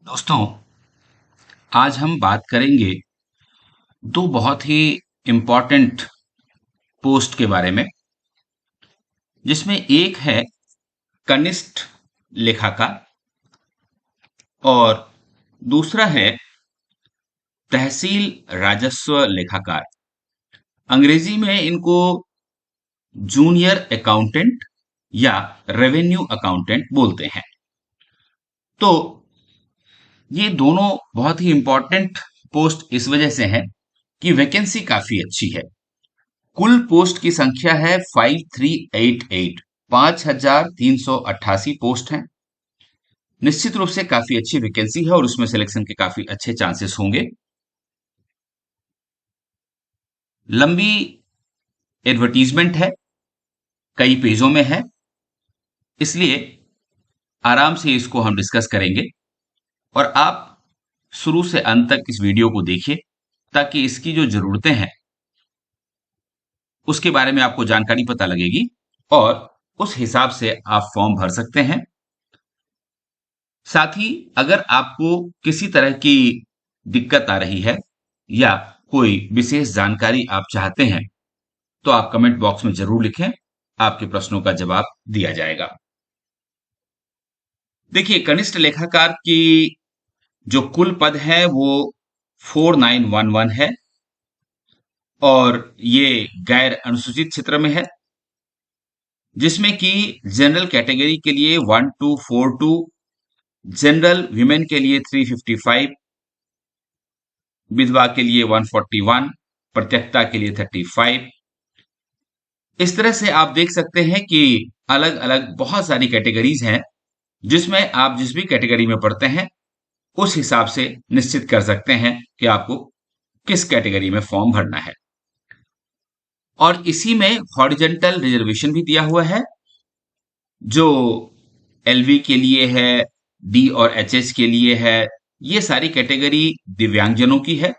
दोस्तों, आज हम बात करेंगे दो बहुत ही इम्पोर्टेंट पोस्ट के बारे में, जिसमें एक है कनिष्ठ लेखाकार और दूसरा है तहसील राजस्व लेखाकार। अंग्रेजी में इनको जूनियर अकाउंटेंट या रेवेन्यू अकाउंटेंट बोलते हैं। तो ये दोनों बहुत ही इम्पोर्टेंट पोस्ट इस वजह से हैं कि वैकेंसी काफी अच्छी है। कुल पोस्ट की संख्या है 5388, 5388 पोस्ट हैं। निश्चित रूप से काफी अच्छी वैकेंसी है और उसमें सिलेक्शन के काफी अच्छे चांसेस होंगे। लंबी एडवर्टीजमेंट है, कई पेजों में है, इसलिए आराम से इसको हम डिस्कस करेंगे और आप शुरू से अंत तक इस वीडियो को देखिए ताकि इसकी जो जरूरतें हैं उसके बारे में आपको जानकारी पता लगेगी और उस हिसाब से आप फॉर्म भर सकते हैं। साथ ही अगर आपको किसी तरह की दिक्कत आ रही है या कोई विशेष जानकारी आप चाहते हैं तो आप कमेंट बॉक्स में जरूर लिखें, आपके प्रश्नों का जवाब दिया जाएगा। देखिए, कनिष्ठ लेखाकार की जो कुल पद है वो 4911 है और ये गैर अनुसूचित क्षेत्र में है, जिसमें कि जनरल कैटेगरी के लिए 1242, जनरल विमेन के लिए 355, विधवा के लिए 141, प्रत्यक्ता के लिए 35। इस तरह से आप देख सकते हैं कि अलग अलग बहुत सारी कैटेगरीज हैं, जिसमें आप जिस भी कैटेगरी में पढ़ते हैं उस हिसाब से निश्चित कर सकते हैं कि आपको किस कैटेगरी में फॉर्म भरना है। और इसी में हॉरिजेंटल रिजर्वेशन भी दिया हुआ है, जो एलवी के लिए है, डी और एचएस के लिए है। ये सारी कैटेगरी दिव्यांगजनों की है।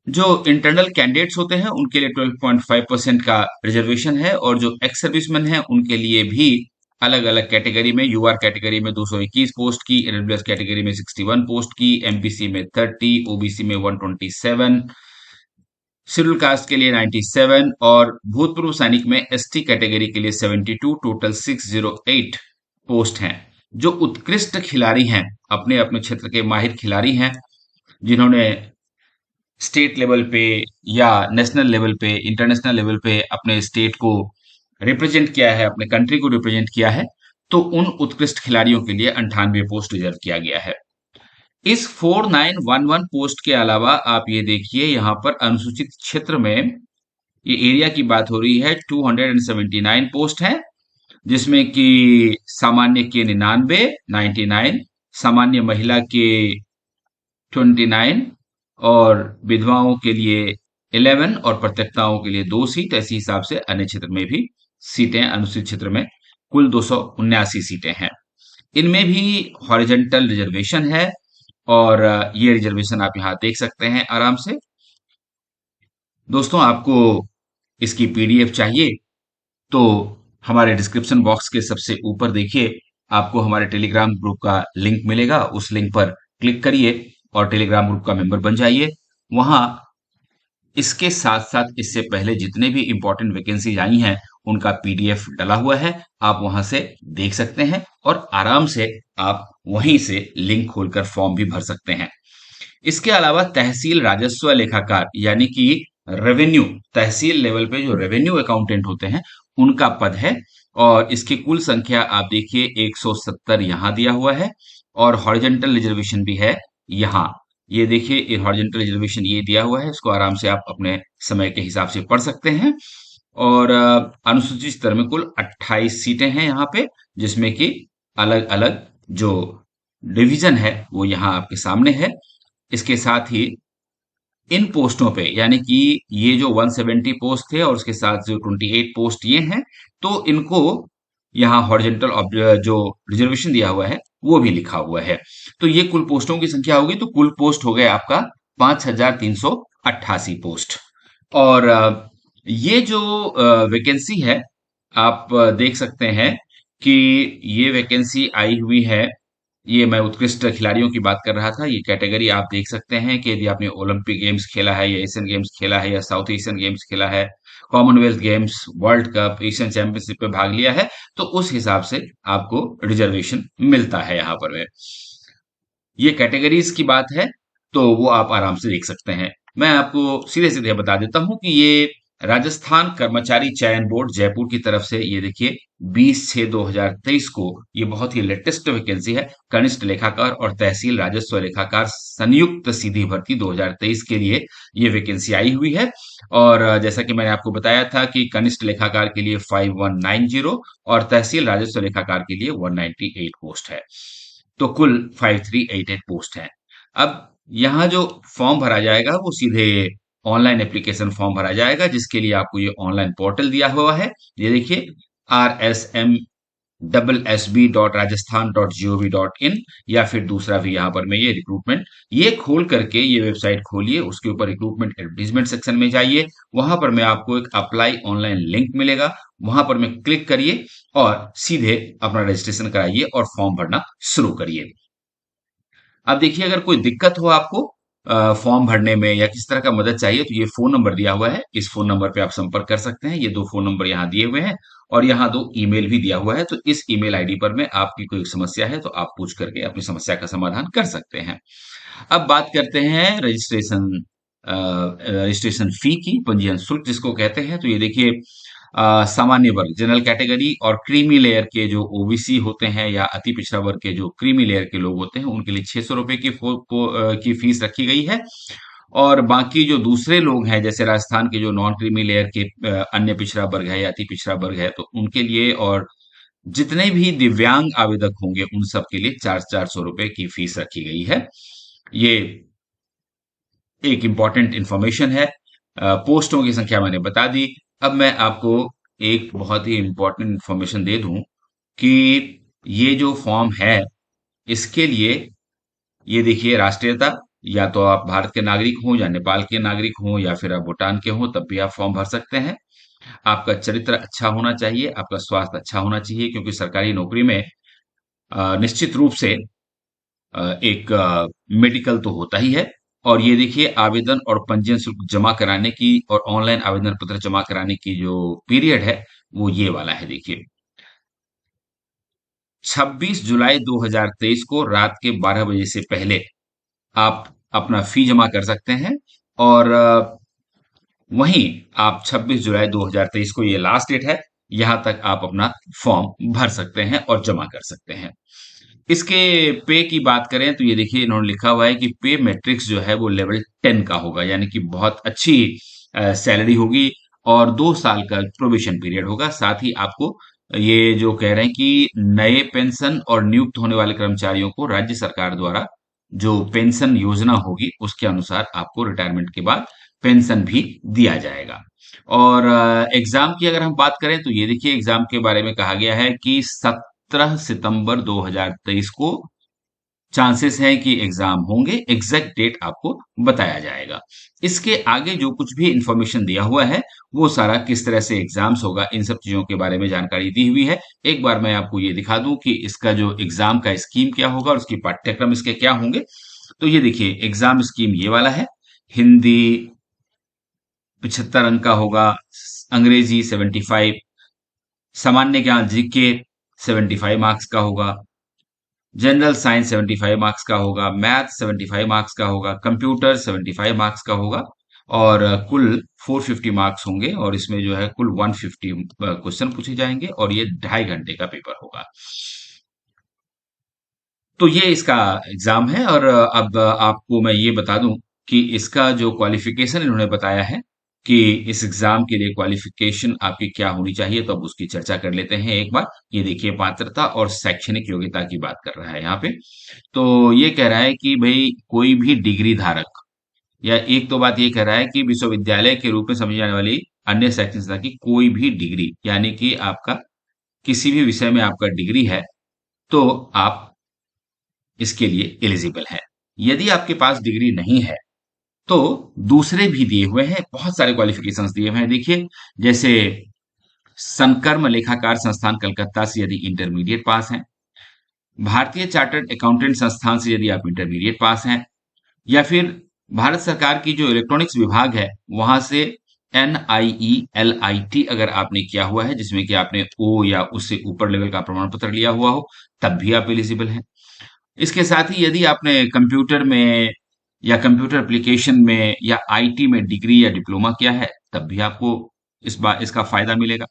जो इंटरनल कैंडिडेट्स होते हैं उनके लिए 12.5% का रिजर्वेशन है और जो एक्स सर्विसमैन हैं उनके लिए भी अलग अलग कैटेगरी में, यूआर कैटेगरी में 221 पोस्ट की, एनडब्ल्यूएस कैटेगरी में 61 पोस्ट की, एमपीसी में 30, ओबीसी में 127, शेड्यूल कास्ट के लिए 97 और भूतपूर्व सैनिक में एसटी कैटेगरी के लिए 72, टोटल 608 पोस्ट हैं। जो उत्कृष्ट खिलाड़ी हैं, अपने अपने क्षेत्र के माहिर खिलाड़ी हैं, जिन्होंने स्टेट लेवल पे या नेशनल लेवल पे, इंटरनेशनल लेवल पे अपने स्टेट को रिप्रेजेंट किया है, अपने कंट्री को रिप्रेजेंट किया है, तो उन उत्कृष्ट खिलाड़ियों के लिए 98 पोस्ट रिजर्व किया गया है। इस 4911 पोस्ट के अलावा आप ये देखिए, यहाँ पर अनुसूचित क्षेत्र में ये एरिया की बात हो रही है, 279 पोस्ट है, जिसमें कि सामान्य के 99, सामान्य महिला के 29 और विधवाओं के लिए 11 और प्रत्यक्ताओं के लिए 2 सीट। ऐसी हिसाब से अन्य क्षेत्र में भी सीटें, अनुसूचित क्षेत्र में कुल 279 सीटें हैं। इनमें भी हॉरिजेंटल रिजर्वेशन है और ये रिजर्वेशन आप यहाँ देख सकते हैं आराम से। दोस्तों, आपको इसकी पीडीएफ चाहिए तो हमारे डिस्क्रिप्शन बॉक्स के सबसे ऊपर देखिए, आपको हमारे टेलीग्राम ग्रुप का लिंक मिलेगा। उस लिंक पर क्लिक करिए और टेलीग्राम ग्रुप का मेंबर बन जाइए। वहां इसके साथ साथ इससे पहले जितने भी इंपॉर्टेंट वैकेंसीज आई हैं उनका पीडीएफ डला हुआ है, आप वहां से देख सकते हैं और आराम से आप वहीं से लिंक खोलकर फॉर्म भी भर सकते हैं। इसके अलावा तहसील राजस्व लेखाकार यानी कि रेवेन्यू, तहसील लेवल पे जो रेवेन्यू अकाउंटेंट होते हैं उनका पद है और इसकी कुल संख्या आप देखिए 170 यहाँ दिया हुआ है और हॉरिजेंटल रिजर्वेशन भी है यहाँ। ये देखिए, हॉरिजेंटल रिजर्वेशन ये दिया हुआ है, इसको आराम से आप अपने समय के हिसाब से पढ़ सकते हैं। और अनुसूचित स्तर में कुल 28 सीटें हैं यहाँ पे, जिसमें कि अलग अलग जो डिवीजन है वो यहाँ आपके सामने है। इसके साथ ही इन पोस्टों पे, यानी कि ये जो 170 पोस्ट थे और उसके साथ जो 28 पोस्ट ये हैं, तो इनको यहाँ हॉरिजेंटल जो रिजर्वेशन दिया हुआ है वो भी लिखा हुआ है। तो ये कुल पोस्टों की संख्या होगी, तो कुल पोस्ट हो गए आपका 5388 पोस्ट। और ये जो वैकेंसी है, आप देख सकते हैं कि ये वैकेंसी आई हुई है ये मैं उत्कृष्ट खिलाड़ियों की बात कर रहा था। ये कैटेगरी आप देख सकते हैं कि यदि आपने ओलंपिक गेम्स खेला है या एशियन गेम्स खेला है या साउथ एशियन गेम्स खेला है, Commonwealth games, world cup, Asian championship में भाग लिया है, तो उस हिसाब से आपको रिजर्वेशन मिलता है यहाँ पर। ये कैटेगरीज की बात है, तो वो आप आराम से देख सकते हैं। मैं आपको सीधे सीधे बता देता हूं कि ये राजस्थान कर्मचारी चयन बोर्ड जयपुर की तरफ से, ये देखिए 20/6/2023 को ये बहुत ही लेटेस्ट वैकेंसी है। कनिष्ठ लेखाकार और तहसील राजस्व लेखाकार संयुक्त सीधी भर्ती 2023 के लिए ये वैकेंसी आई हुई है। और जैसा कि मैंने आपको बताया था कि कनिष्ठ लेखाकार के लिए 5190 और तहसील राजस्व लेखाकार के लिए 198 पोस्ट है। तो कुल 5388 पोस्ट है। अब यहाँ जो फॉर्म भरा जाएगा वो सीधे ऑनलाइन एप्लीकेशन फॉर्म भरा जाएगा, जिसके लिए आपको ये ऑनलाइन पोर्टल दिया हुआ है। ये देखिए rsm/sb.rajasthan.gov.in, या फिर दूसरा भी यहाँ पर मैं ये रिक्रूटमेंट, ये खोल करके ये वेबसाइट खोलिए, उसके ऊपर रिक्रूटमेंट एडवर्टीजमेंट सेक्शन में जाइए। वहां पर मैं आपको एक अप्लाई ऑनलाइन लिंक मिलेगा, वहां पर मैं क्लिक करिए और सीधे अपना रजिस्ट्रेशन कराइए और फॉर्म भरना शुरू करिए। अब देखिए, अगर कोई दिक्कत हो आपको फॉर्म भरने में या किस तरह का मदद चाहिए, तो ये फोन नंबर दिया हुआ है, इस फोन नंबर पे आप संपर्क कर सकते हैं। ये दो फोन नंबर यहाँ दिए हुए हैं और यहाँ दो ईमेल भी दिया हुआ है। तो इस ईमेल आईडी पर में आपकी कोई समस्या है तो आप पूछ करके अपनी समस्या का समाधान कर सकते हैं। अब बात करते हैं रजिस्ट्रेशन फी की, पंजीयन शुल्क जिसको कहते हैं। तो ये देखिए, सामान्य वर्ग जनरल कैटेगरी और क्रीमी लेयर के जो ओबीसी होते हैं या अति पिछड़ा वर्ग के जो क्रीमी लेयर के लोग होते हैं, उनके लिए 600 रुपए की फीस रखी गई है। और बाकी जो दूसरे लोग हैं, जैसे राजस्थान के जो नॉन क्रीमी लेयर के अन्य पिछड़ा वर्ग है या अति पिछड़ा वर्ग है, तो उनके लिए, और जितने भी दिव्यांग आवेदक होंगे उन सब के लिए 400 रुपए की फीस रखी गई है। ये एक इंपॉर्टेंट इंफॉर्मेशन है। पोस्टों की संख्या मैंने बता दी। अब मैं आपको एक बहुत ही इंपॉर्टेंट इंफॉर्मेशन दे दूं कि ये जो फॉर्म है, इसके लिए ये देखिए, राष्ट्रीयता, या तो आप भारत के नागरिक हो या नेपाल के नागरिक हो या फिर आप भूटान के हो, तब भी आप फॉर्म भर सकते हैं। आपका चरित्र अच्छा होना चाहिए, आपका स्वास्थ्य अच्छा होना चाहिए, क्योंकि सरकारी नौकरी में निश्चित रूप से एक मेडिकल तो होता ही है। और ये देखिए, आवेदन और पंजीयन शुल्क जमा कराने की और ऑनलाइन आवेदन पत्र जमा कराने की जो पीरियड है, वो ये वाला है। देखिए, 26 जुलाई 2023 को रात के 12 बजे से पहले आप अपना फी जमा कर सकते हैं। और वहीं आप 26 जुलाई 2023 को, ये लास्ट डेट है, यहां तक आप अपना फॉर्म भर सकते हैं और जमा कर सकते हैं। इसके पे की बात करें तो ये देखिए, इन्होंने लिखा हुआ है कि पे मैट्रिक्स जो है वो लेवल 10 का होगा, यानी कि बहुत अच्छी सैलरी होगी और 2 साल का प्रोबेशन पीरियड होगा। साथ ही आपको ये जो कह रहे हैं कि नए पेंशन और नियुक्त होने वाले कर्मचारियों को राज्य सरकार द्वारा जो पेंशन योजना होगी उसके अनुसार आपको रिटायरमेंट के बाद पेंशन भी दिया जाएगा। और एग्जाम की अगर हम बात करें तो ये देखिए, एग्जाम के बारे में कहा गया है कि 17 सितंबर 2023 को चांसेस हैं कि एग्जाम होंगे। एग्जैक्ट डेट आपको बताया जाएगा। इसके आगे जो कुछ भी इंफॉर्मेशन दिया हुआ है, वो सारा किस तरह से एग्जाम्स होगा, इन सब चीजों के बारे में जानकारी दी हुई है। एक बार मैं आपको ये दिखा दूं कि इसका जो एग्जाम का स्कीम क्या होगा और उसकी पाठ्यक्रम इसके क्या होंगे। तो ये देखिए, एग्जाम स्कीम ये वाला है। हिंदी 75 अंक का होगा, अंग्रेजी 75, सामान्य ज्ञान जीके 75 मार्क्स का होगा, जनरल साइंस 75 मार्क्स का होगा, मैथ 75 मार्क्स का होगा, कंप्यूटर 75 मार्क्स का होगा। और कुल 450 मार्क्स होंगे और इसमें जो है कुल 150 क्वेश्चन पूछे जाएंगे और ये 2.5 घंटे का पेपर होगा। तो ये इसका एग्जाम है। और अब आपको मैं ये बता दूं कि इसका जो क्वालिफिकेशन इन्होंने बताया है कि इस एग्जाम के लिए क्वालिफिकेशन आपकी क्या होनी चाहिए, तो अब उसकी चर्चा कर लेते हैं एक बार। ये देखिए, पात्रता और शैक्षणिक योग्यता की बात कर रहा है यहाँ पे। तो ये कह रहा है कि भाई कोई भी डिग्री धारक, या एक तो बात ये कह रहा है कि विश्वविद्यालय के रूप में समझी जाने वाली अन्य शैक्षणिक संस्था की कोई भी डिग्री, यानी कि आपका किसी भी विषय में आपका डिग्री है, तो आप इसके लिए एलिजिबल है। यदि आपके पास डिग्री नहीं है तो दूसरे भी दिए हुए हैं, बहुत सारे क्वालिफिकेशंस दिए हुए हैं। देखिए, जैसे संकर्म लेखाकार संस्थान कलकत्ता से यदि इंटरमीडिएट पास हैं, भारतीय चार्टर्ड अकाउंटेंट संस्थान से यदि आप इंटरमीडिएट पास हैं, या फिर भारत सरकार की जो इलेक्ट्रॉनिक्स विभाग है वहां से NIELIT अगर आपने किया हुआ है, जिसमें कि आपने ओ या उससे ऊपर लेवल का प्रमाण पत्र लिया हुआ हो, तब भी आप एलिजिबल हैं। इसके साथ ही यदि आपने कंप्यूटर में या कंप्यूटर एप्लीकेशन में या IT में डिग्री या डिप्लोमा किया है, तब भी आपको इस बार इसका फायदा मिलेगा।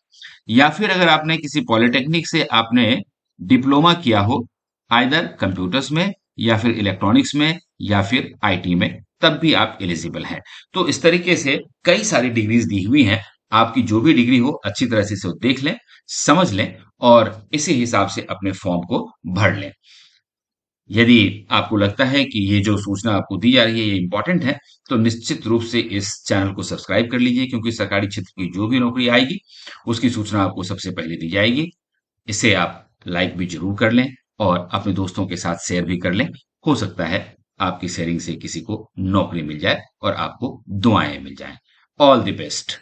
या फिर अगर आपने किसी पॉलिटेक्निक से आपने डिप्लोमा किया हो, आइदर कंप्यूटर्स में या फिर इलेक्ट्रॉनिक्स में या फिर IT में, तब भी आप एलिजिबल हैं। तो इस तरीके से कई सारी डिग्रीज दी हुई हैं। आपकी जो भी डिग्री हो अच्छी तरह से इसे देख लें, समझ लें और इसी हिसाब से अपने फॉर्म को भर लें। यदि आपको लगता है कि ये जो सूचना आपको दी जा रही है ये इंपॉर्टेंट है, तो निश्चित रूप से इस चैनल को सब्सक्राइब कर लीजिए, क्योंकि सरकारी क्षेत्र की जो भी नौकरी आएगी उसकी सूचना आपको सबसे पहले दी जाएगी। इसे आप लाइक भी जरूर कर लें और अपने दोस्तों के साथ शेयर भी कर लें। हो सकता है आपकी शेयरिंग से किसी को नौकरी मिल जाए और आपको दुआएं मिल जाएं। All the best.